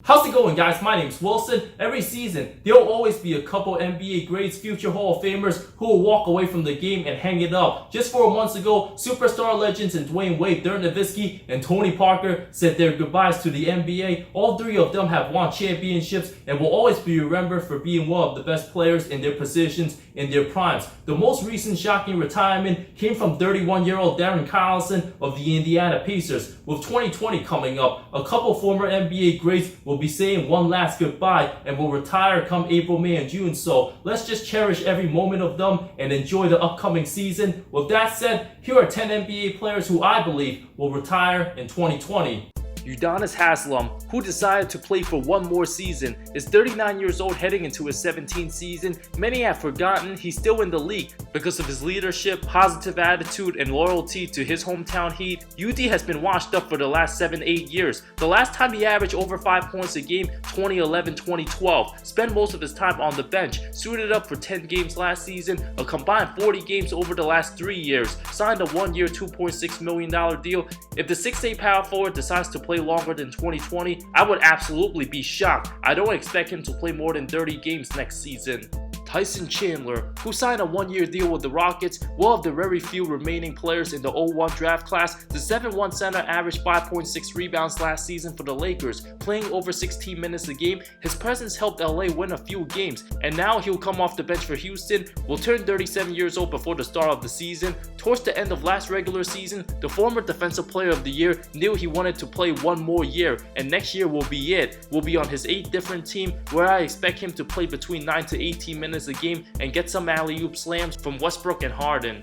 How's it going, guys? My name's Wilson. Every season, there'll always be a couple NBA greats, future Hall of Famers, who will walk away from the game and hang it up. Just 4 months ago, superstar legends in Dwayne Wade, Dirk Nowitzki, and Tony Parker said their goodbyes to the NBA. All three of them have won championships and will always be remembered for being one of the best players in their positions in their primes. The most recent shocking retirement came from 31-year-old Darren Collison of the Indiana Pacers. With 2020 coming up, a couple former NBA greats will be saying one last goodbye and will retire come April, May, and June. So let's just cherish every moment of them and enjoy the upcoming season. With that said, here are 10 NBA players who I believe will retire in 2020. Udonis Haslem, who decided to play for one more season, is 39 years old heading into his 17th season. Many have forgotten he's still in the league because of his leadership, positive attitude, and loyalty to his hometown Heat. UD has been washed up for the last 7-8 years. The last time he averaged over 5 points a game, 2011-2012. Spent most of his time on the bench, suited up for 10 games last season, a combined 40 games over the last 3 years, signed a 1-year $2.6 million deal. If the 6'8" power forward decides to play longer than 2020, I would absolutely be shocked. I don't expect him to play more than 30 games next season. Tyson Chandler, who signed a 1-year deal with the Rockets, one of the very few remaining players in the 01 draft class. The 7'1" center averaged 5.6 rebounds last season for the Lakers, playing over 16 minutes a game. His presence helped LA win a few games, and now he'll come off the bench for Houston. Will turn 37 years old before the start of the season. Towards the end of last regular season, the former Defensive Player of the Year knew he wanted to play one more year, and next year will be it. Will be on his 8th different team, where I expect him to play between 9 to 18 minutes a game and get some alley-oop slams from Westbrook and Harden.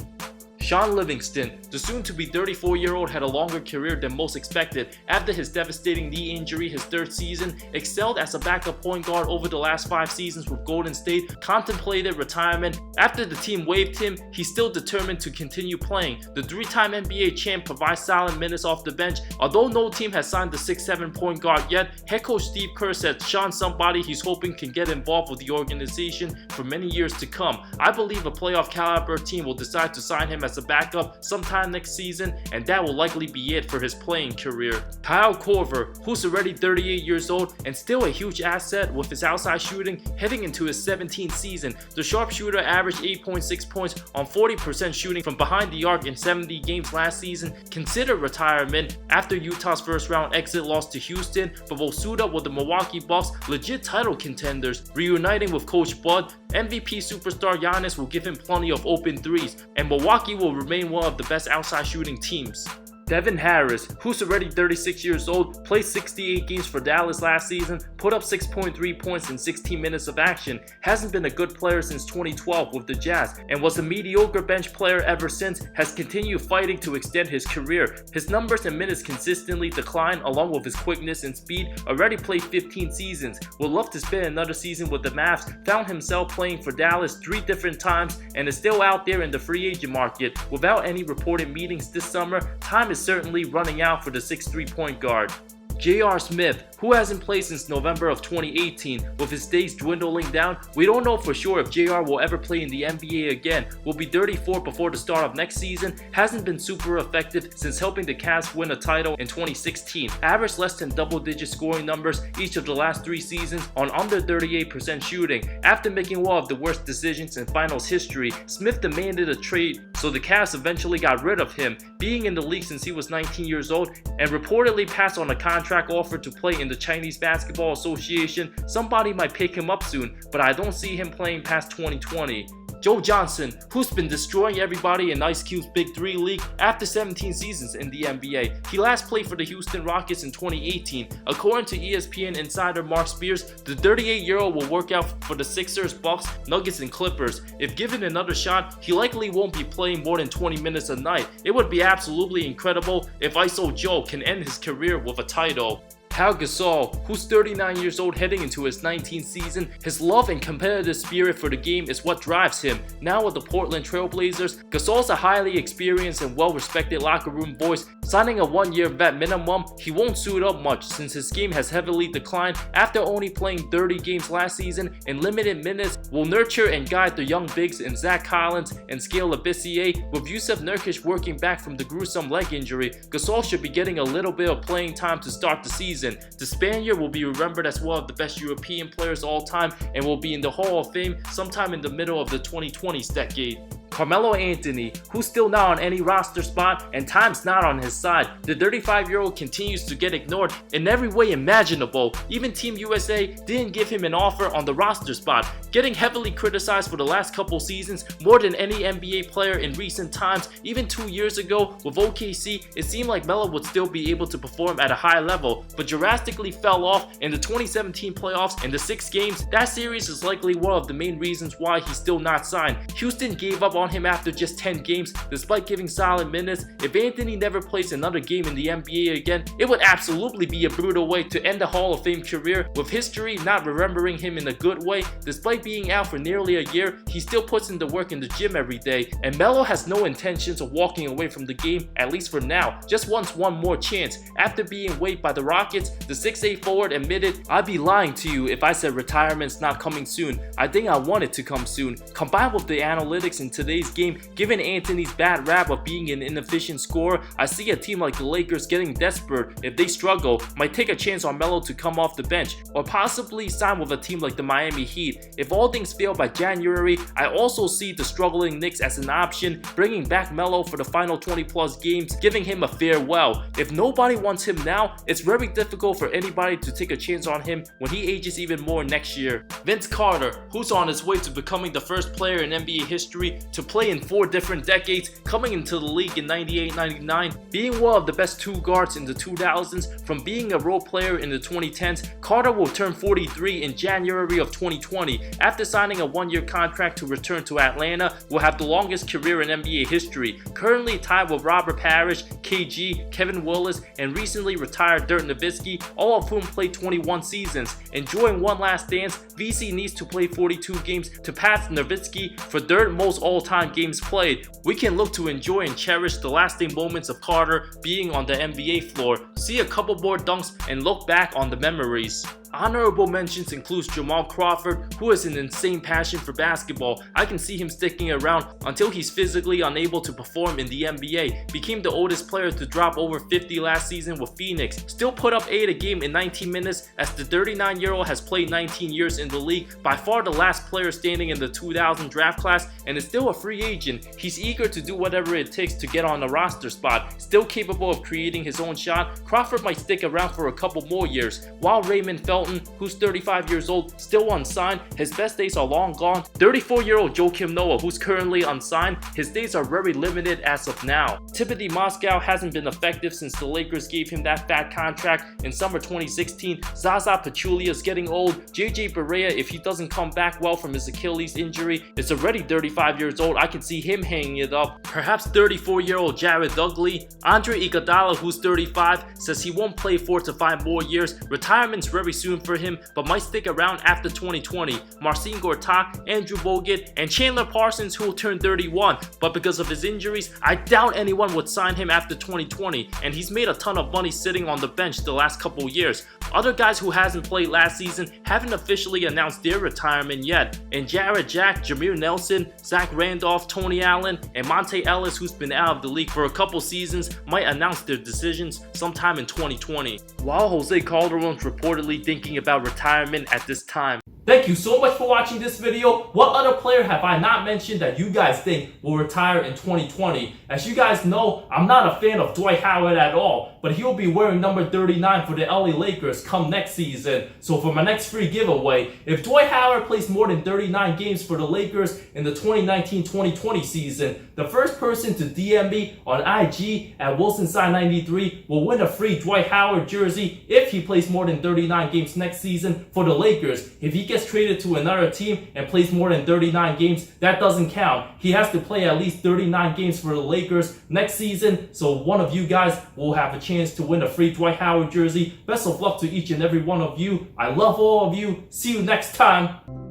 Livingston, the soon-to-be 34-year-old, had a longer career than most expected. After his devastating knee injury his 3rd season, excelled as a backup point guard over the last 5 seasons with Golden State, contemplated retirement. After the team waived him, he's still determined to continue playing. The 3-time NBA champ provides solid minutes off the bench. Although no team has signed the 6'7" point guard yet, head coach Steve Kerr said Sean's somebody he's hoping can get involved with the organization for many years to come. I believe a playoff caliber team will decide to sign him as a backup sometime next season, and that will likely be it for his playing career. Pau Korver, who's already 38 years old and still a huge asset with his outside shooting heading into his 17th season. The sharpshooter averaged 8.6 points on 40% shooting from behind the arc in 70 games last season. Considered retirement after Utah's first-round exit loss to Houston, but will suit up with the Milwaukee Bucks, legit title contenders. Reuniting with Coach Bud, MVP superstar Giannis will give him plenty of open threes, and Milwaukee will remain one of the best outside shooting teams. Devin Harris, who's already 36 years old, played 68 games for Dallas last season, put up 6.3 points in 16 minutes of action, hasn't been a good player since 2012 with the Jazz, and was a mediocre bench player ever since, has continued fighting to extend his career. His numbers and minutes consistently decline along with his quickness and speed. Already played 15 seasons, would love to spend another season with the Mavs, found himself playing for Dallas 3 different times, and is still out there in the free agent market. Without any reported meetings this summer, time is certainly running out for the 6'3" point guard. J.R. Smith, who hasn't played since November of 2018, with his days dwindling down. We don't know for sure if JR will ever play in the NBA again. Will be 34 before the start of next season. Hasn't been super effective since helping the Cavs win a title in 2016. Averaged less than double-digit scoring numbers each of the last 3 seasons on under 38% shooting. After making one of the worst decisions in finals history, Smith demanded a trade, so the Cavs eventually got rid of him, being in the league since he was 19 years old, and reportedly passed on a contract offer to play in the Chinese Basketball Association. Somebody might pick him up soon, but I don't see him playing past 2020. Joe Johnson, who's been destroying everybody in Ice Cube's Big 3 league after 17 seasons in the NBA. He last played for the Houston Rockets in 2018. According to ESPN insider Mark Spears, the 38-year-old will work out for the Sixers, Bucks, Nuggets, and Clippers. If given another shot, he likely won't be playing more than 20 minutes a night. It would be absolutely incredible if ISO Joe can end his career with a title. Pau Gasol, who's 39 years old heading into his 19th season, his love and competitive spirit for the game is what drives him. Now with the Portland Trail Blazers, Gasol's a highly experienced and well-respected locker room voice. Signing a 1-year vet minimum, he won't suit up much since his game has heavily declined after only playing 30 games last season in limited minutes. Will nurture and guide the young bigs in Zach Collins and Scale Labissiere. With Yusuf Nurkic working back from the gruesome leg injury, Gasol should be getting a little bit of playing time to start the season. season. The Spaniard will be remembered as one of the best European players of all time and will be in the Hall of Fame sometime in the middle of the 2020s decade. Carmelo Anthony, who's still not on any roster spot and time's not on his side. The 35-year-old continues to get ignored in every way imaginable. Even Team USA didn't give him an offer on the roster spot, getting heavily criticized for the last couple seasons more than any NBA player in recent times. Even 2 years ago with OKC, it seemed like Melo would still be able to perform at a high level, but drastically fell off in the 2017 playoffs in the 6 games. That series is likely one of the main reasons why he's still not signed. Houston gave up on him after just 10 games despite giving solid minutes. If Anthony never plays another game in the NBA again, it would absolutely be a brutal way to end a Hall of Fame career, with history not remembering him in a good way. Despite being out for nearly a year, he still puts in the work in the gym every day, and Melo has no intentions of walking away from the game, at least for now. Just wants one more chance. After being waived by the Rockets, the 6'8" forward admitted, "I'd be lying to you if I said retirement's not coming soon. I think I want it to come soon." Combined with the analytics in today's game, given Anthony's bad rap of being an inefficient scorer, I see a team like the Lakers getting desperate. If they struggle, might take a chance on Melo to come off the bench, or possibly sign with a team like the Miami Heat. If all things fail by January, I also see the struggling Knicks as an option, bringing back Melo for the final 20+ games, giving him a farewell. If nobody wants him now, it's very difficult for anybody to take a chance on him when he ages even more next year. Vince Carter, who's on his way to becoming the first player in NBA history to play in 4 different decades, coming into the league in 98-99, being one of the best 2 guards in the 2000s, from being a role player in the 2010s. Carter will turn 43 in January of 2020. After signing a 1-year contract to return to Atlanta, will have the longest career in NBA history, currently tied with Robert Parrish, KG, Kevin Willis, and recently retired Dirk Nowitzki, all of whom played 21 seasons. Enjoying one last dance, VC needs to play 42 games to pass Nowitzki for third most all-time games played. We can look to enjoy and cherish the lasting moments of Carter being on the NBA floor, see a couple more dunks, and look back on the memories. Honorable mentions includes Jamal Crawford, who has an insane passion for basketball. I can see him sticking around until he's physically unable to perform in the NBA. Became the oldest player to drop over 50 last season with Phoenix. Still put up 8 a game in 19 minutes, as the 39-year-old has played 19 years in the league, by far the last player standing in the 2000 draft class, and is still a free agent. He's eager to do whatever it takes to get on a roster spot. Still capable of creating his own shot, Crawford might stick around for a couple more years. While Raymond Felton, who's 35 years old, still unsigned, his best days are long gone. 34-year-old Joakim Noah, who's currently unsigned, his days are very limited as of now. Timothy Mozgov hasn't been effective since the Lakers gave him that fat contract in summer 2016. Zaza Pachulia is getting old. JJ Barea, if he doesn't come back well from his Achilles injury, is already 35 years old. I can see him hanging it up. Perhaps 34-year-old Jared Dudley. Andre Iguodala, who's 35, says he won't play 4 to 5 more years. Retirement's very soon for him, but might stick around after 2020. Marcin Gortat, Andrew Bogut, and Chandler Parsons, who will turn 31, but because of his injuries, I doubt anyone would sign him after 2020, and he's made a ton of money sitting on the bench the last couple years. Other guys who hasn't played last season haven't officially announced their retirement yet, and Jared Jack, Jameer Nelson, Zach Randolph, Tony Allen, and Monte Ellis, who's been out of the league for a couple seasons, might announce their decisions sometime in 2020. While Jose Calderon's reportedly thinking about retirement at this time. Thank you so much for watching this video. What other player have I not mentioned that you guys think will retire in 2020? As you guys know, I'm not a fan of Dwight Howard at all, but he'll be wearing number 39 for the LA Lakers come next season. So for my next free giveaway, if Dwight Howard plays more than 39 games for the Lakers in the 2019-2020 season, the first person to DM me on IG at WilsonSide93 will win a free Dwight Howard jersey if he plays more than 39 games next season for the Lakers. If he gets traded to another team and plays more than 39 games, that doesn't count. He has to play at least 39 games for the Lakers next season, so one of you guys will have a chance to win a free Dwight Howard jersey. Best of luck to each and every one of you. I love all of you. See you next time.